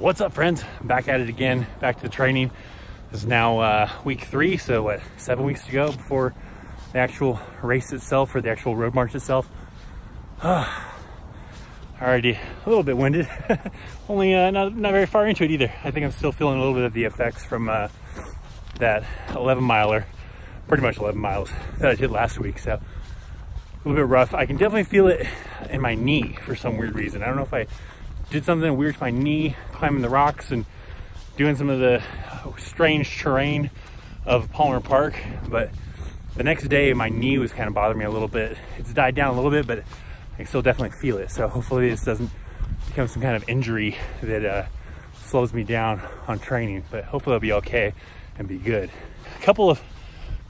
What's up, friends? Back at it again, back to the training. This is now week 3, so what, 7 weeks to go before the actual race itself, or the actual road march itself. Already a little bit winded. Only not very far into it either. I think I'm still feeling a little bit of the effects from that 11 miler, pretty much 11 miles that I did last week. So a little bit rough. I can definitely feel it in my knee for some weird reason. I don't know if I did something weird to my knee, climbing the rocks and doing some of the strange terrain of Palmer Park, but the next day my knee was kind of bothering me a little bit. It's died down a little bit, but I can still definitely feel it. So hopefully this doesn't become some kind of injury that slows me down on training, but hopefully I'll be okay and be good. A couple of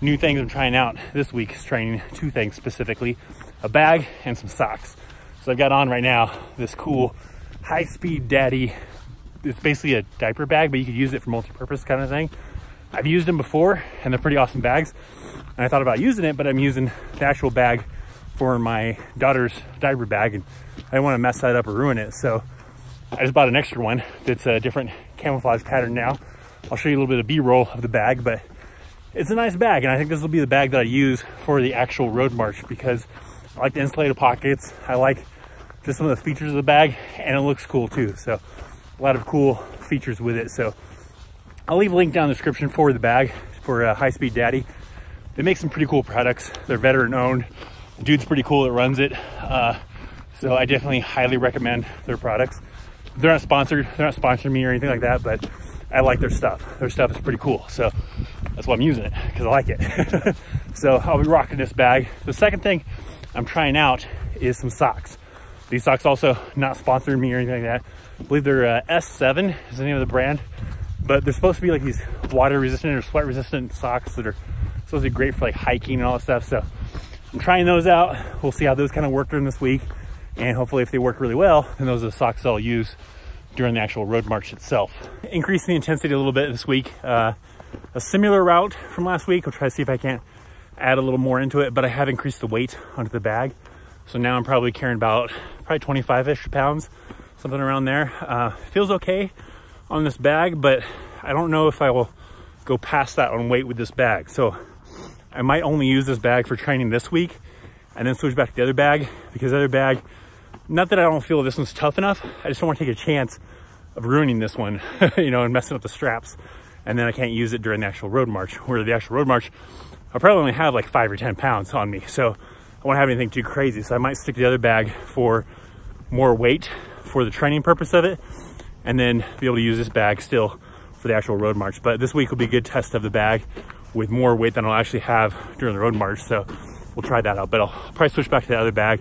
new things I'm trying out this week's training, 2 things specifically: a bag and some socks. So I've got on right now this cool high-speed daddy. It's basically a diaper bag, but you could use it for multi-purpose kind of thing. I've used them before and they're pretty awesome bags, and I thought about using it, but I'm using the actual bag for my daughter's diaper bag, and I didn't want to mess that up or ruin it. So I just bought an extra one that's a different camouflage pattern now. I'll show you a little bit of B-roll of the bag, but it's a nice bag, and I think this will be the bag that I use for the actual road march because I like the insulated pockets. I like just some of the features of the bag, and it looks cool too. So a lot of cool features with it. So I'll leave a link down in the description for the bag for High Speed Daddy. They make some pretty cool products. They're veteran owned. The dude's pretty cool that runs it. So I definitely highly recommend their products. They're not sponsored. They're not sponsoring me or anything like that, but I like their stuff. Their stuff is pretty cool. So that's why I'm using it, because I like it. So I'll be rocking this bag. The second thing I'm trying out is some socks. These socks also not sponsoring me or anything like that. I believe they're S7 is the name of the brand, but they're supposed to be like these water resistant or sweat resistant socks that are supposed to be great for like hiking and all that stuff. So I'm trying those out. We'll see how those kind of work during this week, and hopefully if they work really well, then those are the socks I'll use during the actual road march itself. Increasing the intensity a little bit this week. A similar route from last week. I'll try to see if I can't add a little more into it, but I have increased the weight onto the bag. So now I'm probably carrying about 25-ish pounds, something around there. Feels okay on this bag, but I don't know if I will go past that on weight with this bag. So I might only use this bag for training this week and then switch back to the other bag, because the other bag, not that I don't feel this one's tough enough, I just don't want to take a chance of ruining this one, you know, and messing up the straps. And then I can't use it during the actual road march, where the actual road march, I'll probably only have like 5 or 10 pounds on me. So I won't have anything too crazy. So I might stick to the other bag for more weight for the training purpose of it, and then be able to use this bag still for the actual road march. But this week will be a good test of the bag with more weight than I'll actually have during the road march. So we'll try that out, but I'll probably switch back to the other bag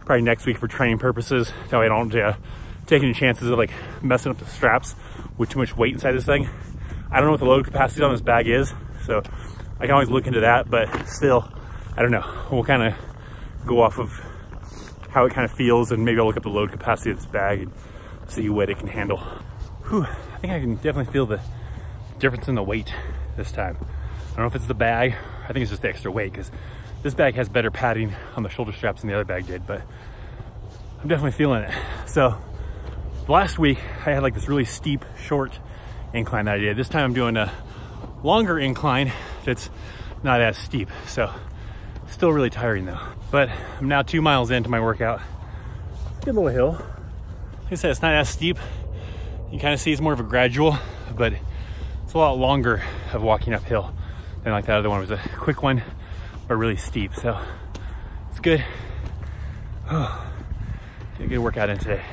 probably next week for training purposes. That way I don't take any chances of like messing up the straps with too much weight inside this thing. I don't know what the load capacity on this bag is, so I can always look into that, but still, I don't know. We'll kind of go off of how it kind of feels, and maybe I'll look up the load capacity of this bag and see what it can handle. Whew, I think I can definitely feel the difference in the weight this time. I don't know if it's the bag, I think it's just the extra weight, because this bag has better padding on the shoulder straps than the other bag did, but I'm definitely feeling it. So last week I had like this really steep, short incline that I did. This time I'm doing a longer incline that's not as steep. So still really tiring though. But I'm now 2 miles into my workout. Good little hill. Like I said, it's not as steep. You kind of see it's more of a gradual, but it's a lot longer of walking uphill than like that other one. It was a quick one, but really steep. So it's good. Oh, get a good workout in today.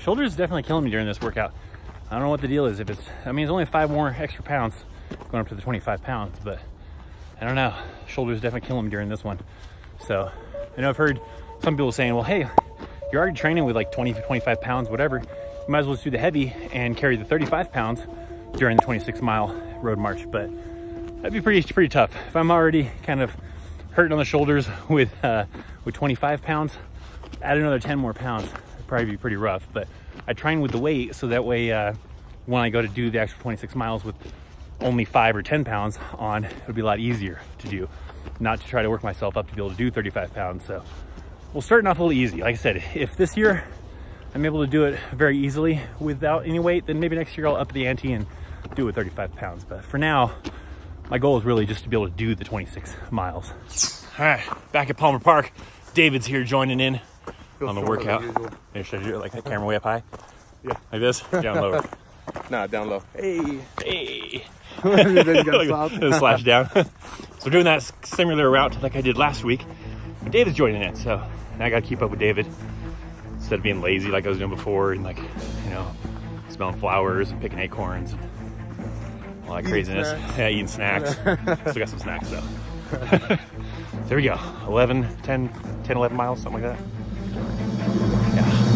Shoulders definitely killing me during this workout. I don't know what the deal is. If it's, I mean, it's only 5 more extra pounds going up to the 25 pounds, but I don't know. Shoulders definitely killing me during this one. So I know I've heard some people saying, well, hey, you're already training with like 20 to 25 pounds, whatever. You might as well just do the heavy and carry the 35 pounds during the 26-mile road march. But that'd be pretty tough. If I'm already kind of hurting on the shoulders with 25 pounds, add another 10 more pounds. It'd probably be pretty rough. But I train with the weight, so that way when I go to do the actual 26 miles with only 5 or 10 pounds on, it'll be a lot easier to do, not to try to work myself up to be able to do 35 pounds. So we'll start off a little easy. Like I said, if this year I'm able to do it very easily without any weight, then maybe next year I'll up the ante and do it with 35 pounds. But for now, my goal is really just to be able to do the 26 miles. All right, back at Palmer Park. David's here joining in on the workout. Hey, should I do it like that, camera way up high? Yeah. Like this? Down lower. Nah, down low. Hey. Hey. Then you gotta slash down. So we're doing that similar route like I did last week. But David's joining it, so now I gotta keep up with David. Instead of being lazy like I was doing before and like, you know, smelling flowers and picking acorns and all that craziness. Yeah, eating snacks. Still got some snacks though. There we go. 10, 11 miles, something like that. Yeah.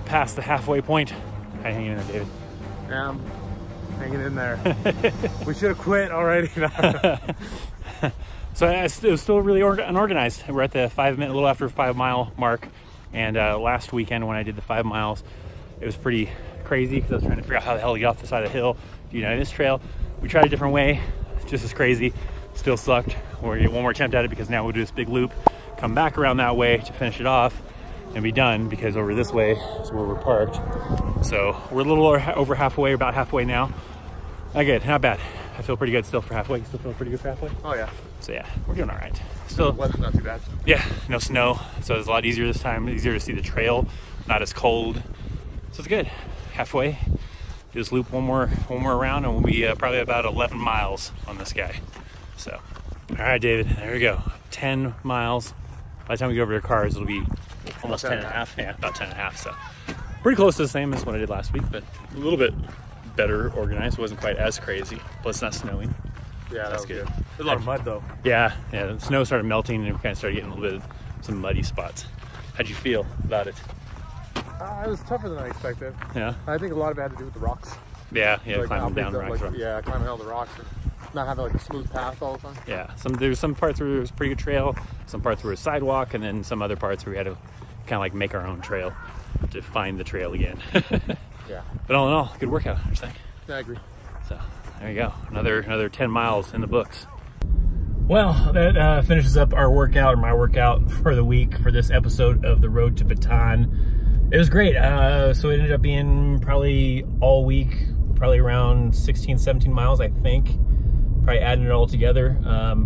Past the halfway point. How you hanging in there, David? Yeah, I'm hanging in there. We should have quit already. So it was still really unorganized. We're at the a little after 5 mile mark. And last weekend when I did the 5 miles, it was pretty crazy because I was trying to figure out how the hell to get off the side of the hill to United this trail. We tried a different way, just as crazy. Still sucked. We'll get one more attempt at it because now we'll do this big loop, come back around that way to finish it off and be done, because over this way is where we're parked. So we're a little over halfway, about halfway now. Not good, not bad. I feel pretty good still for halfway. You still feel pretty good for halfway? Oh yeah. So yeah, we're doing all right. Still, weather's not too bad. Yeah, no snow, so it's a lot easier this time. Easier to see the trail, not as cold. So it's good. Halfway. Just loop one more round, and we'll be probably about 11 miles on this guy. So, all right, David. There we go. 10 miles. By the time we go over to cars, it'll be almost 10 and a half. Yeah, about 10 and a half. So pretty close to the same as what I did last week, but a little bit better organized. It wasn't quite as crazy. Plus, it's not snowing. Yeah, that's good. There's a lot of mud though. Yeah. The snow started melting, and we kind of started getting a little bit of some muddy spots. How'd you feel about it? It was tougher than I expected. Yeah. I think a lot of it had to do with the rocks. Yeah, like climbing down the rocks. Yeah, climbing down the rocks and not having like a smooth path all the time. Yeah, there's some parts where it was a pretty good trail, some parts where it was sidewalk, and then some other parts where we had to kind of like make our own trail to find the trail again. Yeah. But all in all, good workout, I think. Yeah, I agree. So there you go, another 10 miles in the books. Well, that finishes up our workout, or my workout for the week for this episode of the Road to Bataan. It was great. So it ended up being probably all week, probably around 16, 17 miles, I think. Probably adding it all together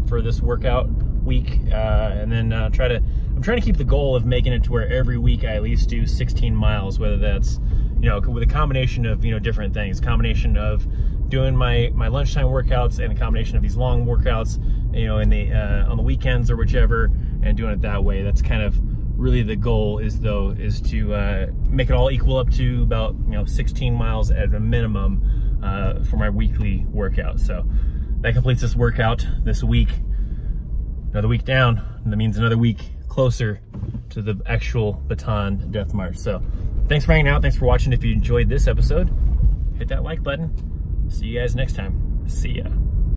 for this workout week. And then I'm trying to keep the goal of making it to where every week I at least do 16 miles, whether that's, you know, with a combination of, you know, different things, combination of doing my lunchtime workouts and a combination of these long workouts, you know, in the on the weekends or whichever, and doing it that way. That's kind of really the goal is to make it all equal up to about, you know, 16 miles at a minimum for my weekly workout. So that completes this workout this week. Another week down, and that means another week closer to the actual Bataan Death March. So thanks for hanging out. Thanks for watching. If you enjoyed this episode, hit that like button. See you guys next time. See ya.